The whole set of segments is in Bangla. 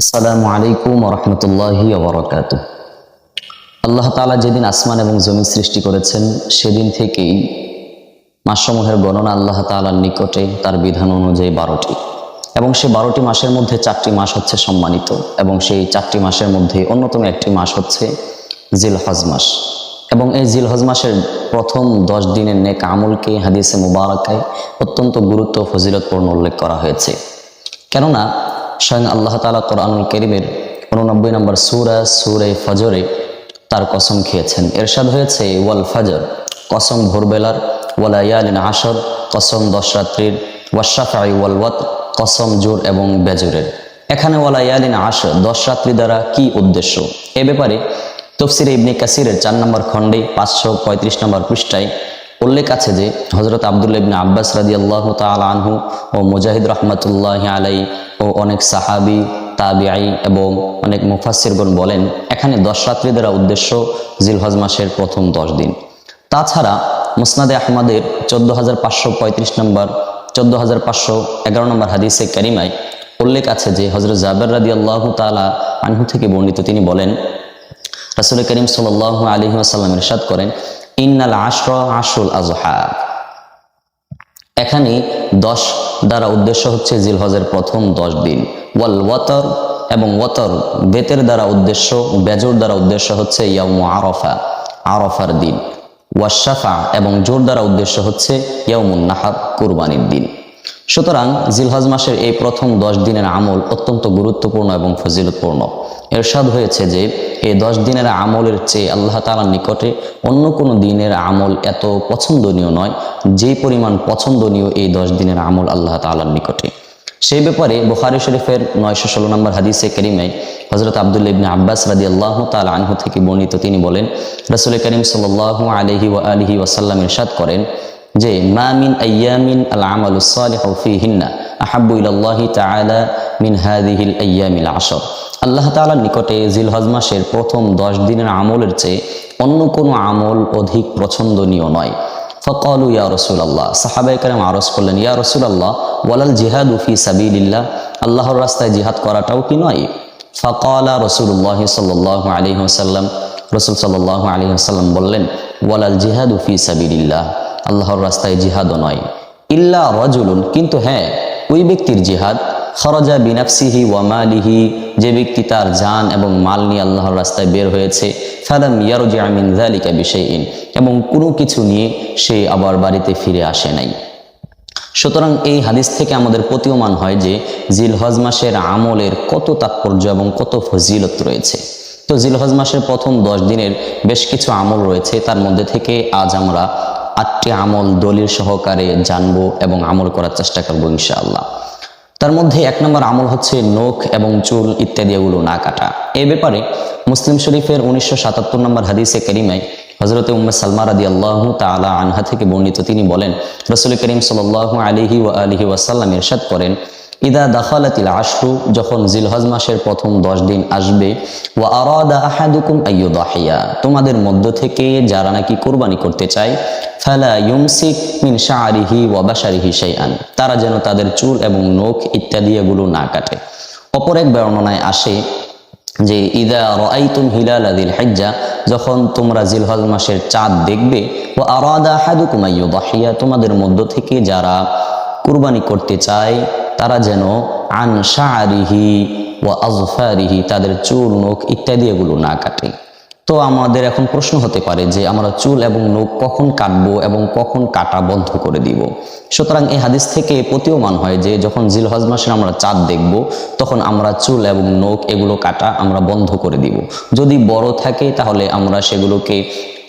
আসসালামু আলাইকুম ওয়া রাহমাতুল্লাহি ওয়া বারাকাতুহু। আল্লাহ তাআলা যেদিন আসমান এবং জমিন সৃষ্টি করেছেন সেদিন থেকেই মাসসমূহের গণনা আল্লাহ তাআলার নিকটে তার বিধান অনুযায়ী 12টি, এবং সেই 12টি মাসের মধ্যে 4টি মাস হচ্ছে সম্মানিত, এবং সেই 4টি মাসের মধ্যে অন্যতম একটি মাস হচ্ছে জিলহজ মাস। এবং এই জিলহজ মাসের প্রথম 10 দিনের নেক আমলকে হাদিসে মুবারাকায় অত্যন্ত গুরুত্ব ও ফজিলতপূর্ণ উল্লেখ করা হয়েছে। কেননা স্বয়ং আল্লাহ তাআলা কোরআনুল কারীমের 89 নম্বর সূরা ফজরে তার কসম খেয়েছেন। ইরশাদ হয়েছে, ওয়াল ফজর, কসম ভোরবেলার, ওয়ালায়ালিন আশর, কসম 10 রাত্রির, ওয়াশফাই ওয়াল ওয়াতর, কসম জোর এবং বেজরের। এখানে ওয়ালায়ালিন আশর 10 রাত্রি দ্বারা কি উদ্দেশ্য, এ ব্যাপারে তাফসীরে ইবনে কাসিরের 4 নম্বর খণ্ডে 535 নম্বর পৃষ্ঠায় উল্লেখ আছে যে হযরত আব্দুল্লাহ ইবনে আব্বাস রাদিয়াল্লাহু তাআলা আনহু ও মুজাহিদ রাহমাতুল্লাহি আলাইহি ও অনেক সাহাবী, তাবিঈ এবং অনেক মুফাসসিরগণ বলেন এখানে 10 রাত্রি দ্বারা উদ্দেশ্য জিলহজ মাসের প্রথম 10 দিন। তাছাড়া মুসনাদে আহমদের 14535 নম্বর 14511 নম্বর হাদিসে কারিমায় উল্লেখ আছে যে হযরত জাবের রাদিয়াল্লাহু তাআলা আনহু থেকে বর্ণিত, তিনি বলেন রাসূল করিম সাল্লাল্লাহু আলাইহি ওয়াসাল্লাম ইরশাদ করেন, ইন্নাল আশরা আশরুল আযহা। এখানে 10 দ্বারা উদ্দেশ্য হচ্ছে জিলহজের প্রথম 10 দিন। ওয়াল ওয়াতর, এবং ওয়াতর বেতের দ্বারা উদ্দেশ্য, বেজর দ্বারা উদ্দেশ্য হচ্ছে ইয়াউমু আরাফা, আরাফার দিন। ওয়াশফা, এবং জোর দ্বারা উদ্দেশ্য হচ্ছে ইয়াউমুন নাহর, কুরবানির দিন। সুতরাং জিলহজ মাসের এই প্রথম 10 দিনের আমল অত্যন্ত গুরুত্বপূর্ণ এবং ফজিলতপূর্ণ। ইরশাদ হয়েছে যে এই 10 দিনের আমলের চেয়ে আল্লাহ তাআলার নিকটে অন্য কোনো দিনের আমল এত পছন্দনীয় নয় যে পরিমাণ পছন্দনীয় এই 10 দিনের আমল আল্লাহ তাআলার নিকটে। সেই ব্যাপারে বুখারী শরীফের 916 নম্বর হাদিসে কারিমায় হযরত আব্দুল্লাহ ইবনে আব্বাস রাদিয়াল্লাহু তাআলা আনহু থেকে বর্ণিত, তিনি বলেন রাসূল করিম সাল্লাল্লাহু আলাইহি ওয়া আলিহি ওয়াসাল্লাম ইরশাদ করেন যে মা মিন আইয়ামিন আল আমালুস সালিহু ফীহিন্না আহাব্বু ইলাল্লাহি তাআলা মিন হাযিহিল আইয়ামিল আশর। আল্লাহ তাআলার নিকটে জিলহজ মাসের প্রথম 10 দিনের আমলের চেয়ে অন্য কোনো আমল অধিক পছন্দনীয় নয়। ফাকালু ইয়া রাসূলুল্লাহ, সাহাবায়ে কেরাম আরজ করলেন, ইয়া রাসূলুল্লাহ ওয়ালাল জিহাদু ফি সাবিলিল্লাহ, আল্লাহর রাস্তায় জিহাদ করাটাও কি নয়? ফাকালা রাসূলুল্লাহ সাল্লাল্লাহু আলাইহি ওয়াসাল্লাম, রাসূল সাল্লাল্লাহু আলাইহি ওয়াসাল্লাম বললেন, ওয়ালাল জিহাদু ফি সাবিলিল্লাহ, আল্লাহর রাস্তায় জিহাদও নয়, ইল্লা রাজুলুন, কিন্তু হ্যাঁ ওই ব্যক্তির জিহাদ, খরাজা বিনাফসিহি ওয়া মালিহি, যে ব্যক্তি তার জান এবং মাল নিয়ে আল্লাহর রাস্তায় বের হয়েছে, ফালাম ইয়ারজিআ মিন যালিকা বিশাইইন, এবং কোনো কিছু নিয়ে সে আবার বাড়িতে ফিরে আসে নাই। সুতরাং এই হাদিস থেকে আমাদের প্রতীয়মান হয় যে জিলহজ মাসের আমলের কত তাৎপর্য এবং কত ফজিলত রয়েছে। তো জিলহজ মাসের প্রথম 10 দিনের বেশ কিছু আমল রয়েছে, তার মধ্যে থেকে আজ আমরা 8টি আমল দলিল সহকারে জানবো এবং আমল করার চেষ্টা করবো ইনশাআল্লাহ। তার মধ্যে 1 নম্বর আমল হচ্ছে নখ এবং চুল ইত্যাদি এগুলো না কাটা। এই ব্যাপারে মুসলিম শরীফের 1977 নম্বর হাদিসে কারিমায় হযরতে উম্মে সালমা রাদিয়াল্লাহু তাআলা আনহা থেকে বর্ণিত, তিনি বলেন রাসূল করিম সাল্লাল্লাহু আলাইহি ওয়া আলিহি ওয়াসাল্লাম ইরশাদ করেন, ইদা দাখালাতিল আশরু, যখন জিলহজ মাসের প্রথম 10 দিন আসবে, ওয়া আরাদা আহাদুকুম আইয়ুদাহিয়া, তোমাদের মধ্য থেকে যারা নাকি কুরবানি করতে চায়, ফালা ইউমসিক মিন শা'রিহি ওয়া বাশারিহি শাইআন, তারা যেন তাদের চুল এবং নখ ইত্যাদি এগুলো না কাটে। অপর এক বর্ণনায় আসে যে ইদা রাআইতুম হিলালা যিল হিজ্জা, যখন তোমরা জিলহজ মাসের চাঁদ দেখবে, ওয়া আরাদা আহাদুকুম আইয়ুদাহিয়া, তোমাদের মধ্য থেকে যারা কুরবানি করতে চায় তারা যেন আন শা'রিহি ওয়া আযফারিহি, তাদের চুল নখ ইত্যাদি এগুলো না কাটে। তো আমাদের এখন প্রশ্ন হতে পারে যে আমরা চুল এবং নখ কখন কাটবো এবং কখন কাটা বন্ধ করে দিব। সুতরাং এই হাদিস থেকে প্রতীয়মান হয় যে যখন জিলহজ মাসে আমরা চাঁদ দেখব তখন আমরা চুল এবং নখ এগুলো কাটা আমরা বন্ধ করে দিব। যদি বড় থাকে তাহলে আমরা সেগুলোকে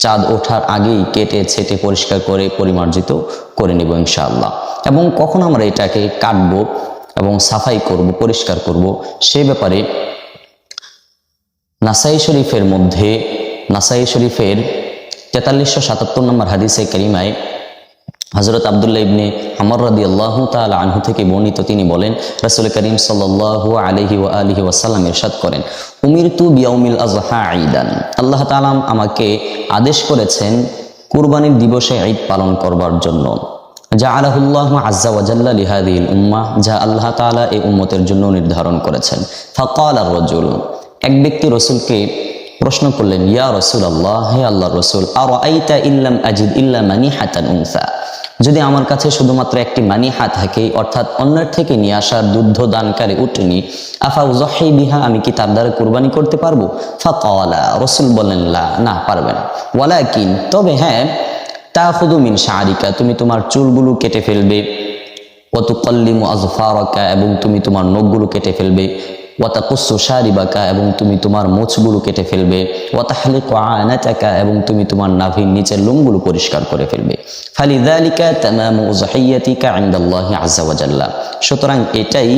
চাঁদ ওঠার আগেই কেটে ছেটে পরিষ্কার করে পরিমার্জিত করে নেব ইনশাআল্লাহ। এবং কখন আমরা এটাকে কাটবো এবং সাফাই করব, পরিষ্কার করব, সে ব্যাপারে নাসাই শরীফের 4377 নম্বর হাদিসে কারিমায় হযরত আব্দুল্লাহ ইবনে আমর রাদিয়াল্লাহু তাআলা আনহু থেকে বর্ণিত, তিনি বলেন রাসূল করিম সাল্লাল্লাহু আলাইহি ওয়া আলিহি ওয়াসাল্লাম ইরশাদ করেন, উমিরতু বিয়াউমিল আযহা ঈদান, আল্লাহ তাআলা আমাকে আদেশ করেছেন কুরবানির দিবসে ঈদ পালন করবার জন্য। জাআলাহুল্লাহু আযজা ওয়া জাল্লা লিহাদিহিল উম্মাহ, যা আল্লাহ তাআলা এই উম্মতের জন্য নির্ধারণ করেছেন। ফাকালা আর-রাজুল, এক ব্যক্তি রাসূলকে প্রশ্ন করলেন, ইয়া রাসূলুল্লাহ, হে আল্লাহর রাসূল, আরাআইতা ইল্লাম আজিদ ইল্লা মানিহাতান উনসা, যদি আমার কাছে শুধুমাত্র একটি মানিহা থাকে, অর্থাৎ অন্যের থেকে নিয়ে আসা দুগ্ধ দানকারী উটনি, আফা উযাহি বিহা, আমি কি তার দ্বারা কুরবানি করতে পারবো? ফাকালা, রাসূল বললেন, লা, না পারবে না। ওয়ালাকিন, তবে হ্যাঁ, তাখুযু মিন শা'রিকা, তুমি তোমার চুলগুলো কেটে ফেলবে, ওয়া তুকাল্লিমু আযফারাকা, এবং তুমি তোমার নখগুলো কেটে ফেলবে, ওয়া তাকুসসু শারিবাকা, এবং তুমি তোমার মোছগুলো কেটে ফেলবে, ওয়া তাহলিকু আনাতাকা, এবং তুমি তোমার নাভির নিচের লোমগুলো পরিষ্কার করে ফেলবে। ফালিযালিকা তামামু উযহিয়াতিকা ইনদাল্লাহি আযজা ওয়া জাল্লা, সুতরাং এটাই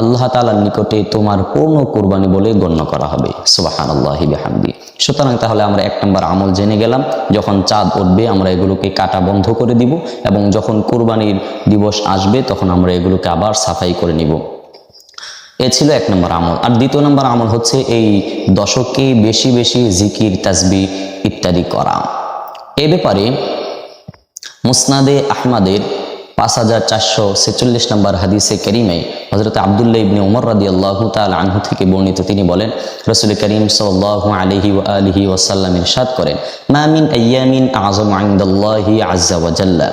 আল্লাহ তাআলার নিকটে তোমার পূর্ণ কুরবানি বলে গণ্য করা হবে। সুবহানাল্লাহি বিহামদি। সুতরাং তাহলে আমরা 1 নম্বর আমল জেনে গেলাম, যখন চাঁদ উঠবে আমরা এগুলোকে কাটা বন্ধ করে দিব, এবং যখন কুরবানির দিবস আসবে তখন আমরা এগুলোকে আবার সাফাই করে নিব। এ ছিল 1 নম্বর আমল। আর 2 নম্বর আমল হচ্ছে এই দশকে বেশি বেশি জিকির, তাসবিহ ইত্যাদি করা। এ ব্যাপারে মুসনাদে আহমদের 5446 নম্বর হাদিসে কারিমে হযরত আব্দুল্লাহ ইবনে উমর রাদিয়াল্লাহু তাআলা আনহু থেকে বর্ণিত, তিনি বলেন, রাসূল করিম সাল্লাল্লাহু আলাইহি ওয়া আলিহি ওয়াসাল্লাম ইরশাদ করেন, মা মিন আইয়ামিন আযমু ইনদাল্লাহি আযজা ওয়া জাল্লা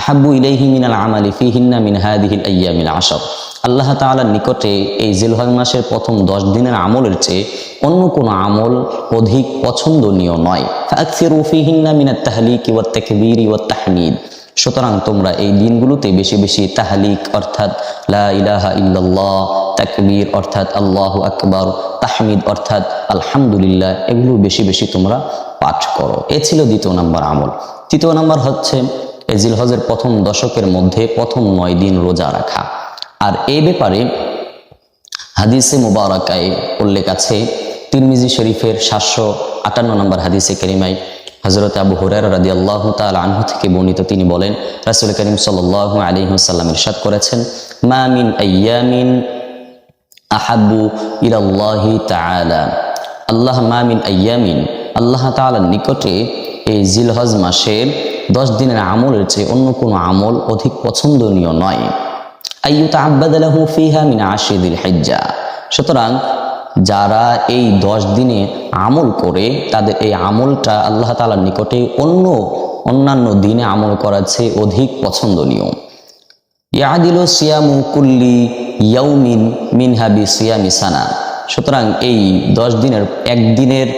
আহাব্বু ইলাইহি মিনাল আমালি ফিহিন্না মিন হাদিহিল আইয়ামিল আশর, আল্লাহ তাআলার নিকটে এই জিলহজ মাসের প্রথম 10 দিনের আমলের চেয়ে অন্য কোনো আমল অধিক পছন্দনীয় নয়। ফাকসিরু ফিহিন্না মিনাত তাহলিকি ওয়াত তাকবীরি ওয়াত তাহমিদ, সুতরাং তোমরা এই দিনগুলোতে বেশি বেশি তাহলিক অর্থাৎ লা ইলাহা ইল্লাল্লাহ, তাকবীর অর্থাৎ আল্লাহু আকবার, তাহমিদ অর্থাৎ আলহামদুলিল্লাহ, এগুলো বেশি বেশি তোমরা পাঠ করো। এ ছিল 2 নম্বর আমল। 3 নম্বর হচ্ছে এই জিলহজের প্রথম দশকের মধ্যে প্রথম 9 দিন রোজা রাখা। আর এই ব্যাপারে হাদিসে মুবারাকায় উল্লেখ আছে, তিরমিজি শরীফের 758 নম্বর হাদিসে কারিমায় হযরত আবু হুরায়রা রাদিয়াল্লাহু তাআলা আনহু থেকে বর্ণিত, তিনি বলেন, রাসূল করিম সাল্লাল্লাহু আলাইহি ওয়াসাল্লাম ইরশাদ করেছেন, মা মিন আইয়ামিন আহাব্বু ইলাল্লাহি তাআলা, মা মিন আইয়ামিন, আল্লাহ তাআলার নিকটে এই জিলহজ মাসের 10 দিনের আমলের চেয়ে অন্য কোনো আমল অধিক পছন্দনীয় নয়। আইয়ুতাআব্বাদা লাহু ফিহা মিন আশরিল হিজ্জা, সুতরাং যারা এই 10 দিনে আমল করে তাদের এই আমলটা আল্লাহ তাআলার নিকটে অন্যান্য দিনে আমল করার চেয়ে অধিক পছন্দনীয়। ইয়াদিলু সিয়ামু কুল্লি ইয়াউমিন মিনহা বিসিয়ামি সানা, সুতরাং এই 10 দিনের একদিনের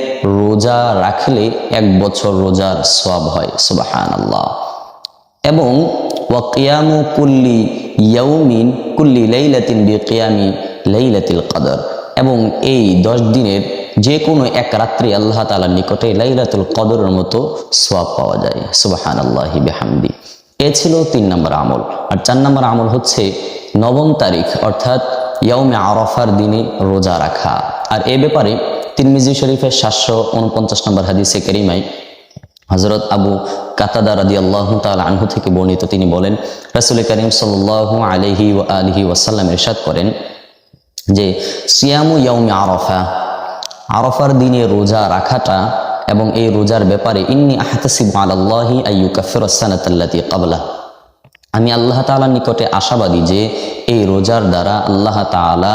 রোজা রাখলে 1 বছর রোজার সওয়াব হয়। সুবহানাল্লাহ। এবং ওয়া কিয়ামু কুল্লি ইয়াউমিন কুল্লি লাইলাতিন বিকিয়ামি লাইলাতিল কদর, এবং এই 10 দিনের যে কোনো এক রাত্রি আল্লাহ তাআলার নিকটে লাইলাতুল কদরের মতো সওয়াব পাওয়া যায়। সুবহানাল্লাহি বিহামদি। এ ছিল 3 নম্বর আমল। আর 4 নম্বর আমল হচ্ছে 9 তারিখ অর্থাৎ ইয়াউমে আরাফার দিনে রোজা রাখা। আর এ ব্যাপারে তিরমিজি শরীফের 749 নম্বর হাদিসে কারিমায় হযরত আবু কাতাদা রাদিয়াল্লাহু তাআলা আনহু থেকে বর্ণিত, তিনি বলেন, রাসূল করিম সাল্লাল্লাহু আলাইহি ওয়া আলিহি ওয়াসাল্লাম ইরশাদ করেন যে সিয়ামু ইয়াউমি আরাফা, আরাফার দিনে রোজা রাখাটা এবং এই রোজার ব্যাপারে ইন্নী আহতাসিবু আলাল্লাহি আইয়ুকাফিরাস সানাতাল্লাতী ক্বাবলা, আমি আল্লাহ তাআলার নিকটে আশাবাদী যে এই রোজার দ্বারা আল্লাহ তাআলা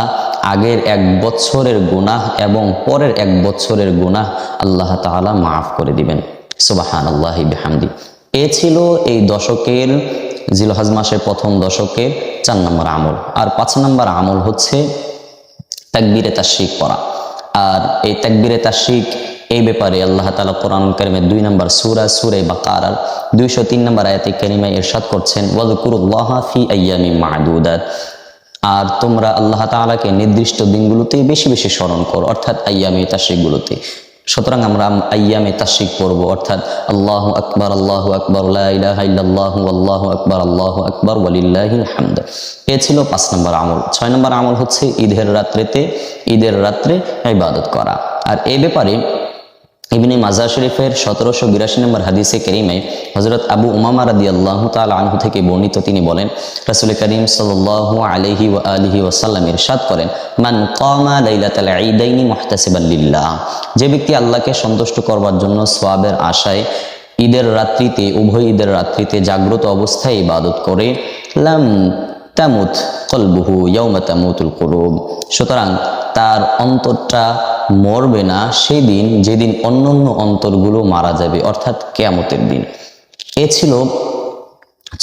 আগের 1 বছরের গুনাহ এবং পরের 1 বছরের গুনাহ আল্লাহ তাআলা মাফ করে দিবেন। সুবহানাল্লাহি বিহামদি। এ ছিল এই দশকের জিলহজ মাসের প্রথম দশকের 4 নম্বর আমল। আর 5 নম্বর আমল হচ্ছে তাকবীরে তাশরিক পড়া। আর এই তাকবীরে তাশরিক এই ব্যাপারে আল্লাহ তাআলা কোরআনুল কারীমের 2 নম্বর সূরা বাকারার 203 নম্বর আয়াতে কারিমায় ইরশাদ করছেন, ওয়াযকুরুল্লাহা ফি আইয়ামিন মা'দুদাত, আর তোমরা আল্লাহ তাআলাকে নির্দিষ্ট দিনগুলোতে বেশি বেশি স্মরণ করো, অর্থাৎ আইয়ামে তাশরিকগুলোতে। সুতরাং আমরা আইয়ামে তাশরিক পড়ব, অর্থাৎ আল্লাহু আকবার লা ইলাহা ইল্লাল্লাহু আল্লাহু আকবার ওয়ালিল্লাহিল হামদ। এ ছিল 5 নম্বর আমল। 6 নম্বর আমল হচ্ছে ঈদের রাত্রে ইবাদত করা। আর এই ব্যাপারে ইবনে মাজাহ শরীফের 1782 নম্বর হাদিসে কারিমায় হযরত আবু উমামা রাদিয়াল্লাহু তাআলা আনহু থেকে বর্ণিত, তিনি বলেন, রাসূল করিম সাল্লাল্লাহু আলাইহি ওয়া আলিহি ওয়াসাল্লাম ইরশাদ করেন, মান কামা লাইলাতাল ঈদাইনি মুহতাসিবান লিল্লাহ, যে ব্যক্তি আল্লাহকে সন্তুষ্ট করবার জন্য সওয়াবের আশায় ঈদের রাত্রিতে, উভয় ঈদের রাত্রিতে জাগ্রত অবস্থায় ইবাদত করে, লাম তামুত কলবুহু ইয়াউমা তামুতুল কুলুব, সুতরাং তার অন্তরটা মরবে না সেই দিন যেদিন অন্যান্য অন্তরগুলো মারা যাবে, অর্থাৎ কিয়ামতের দিন। এ ছিল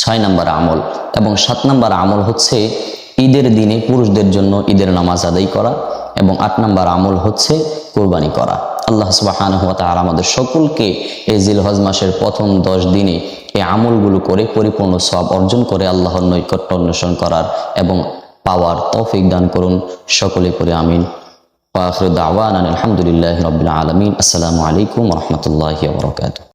6 নম্বর আমল। এবং 7 নম্বর আমল হচ্ছে ঈদের দিনে পুরুষদের জন্য ঈদের নামাজ আদায় করা, এবং 8 নম্বর আমল হচ্ছে কোরবানি করা। আল্লাহ সুবহানাহু ওয়া তাআলা আমাদের সকলকে এই জিলহজ মাসের প্রথম 10 দিনে এই আমলগুলো করে পরিপূর্ণ সওয়াব অর্জন করে আল্লাহর নৈকট্য অন্বেষণ করার এবং পাওয়ার তৌফিক দান করুন। সকলে পড়ে আমিন। ওয়া আখিরু দাওয়ানা আলহামদুলিল্লাহি রাব্বিল আলামিন। আসসালামু আলাইকুম ওয়া রাহমাতুল্লাহি ওয়া বারাকাতুহু।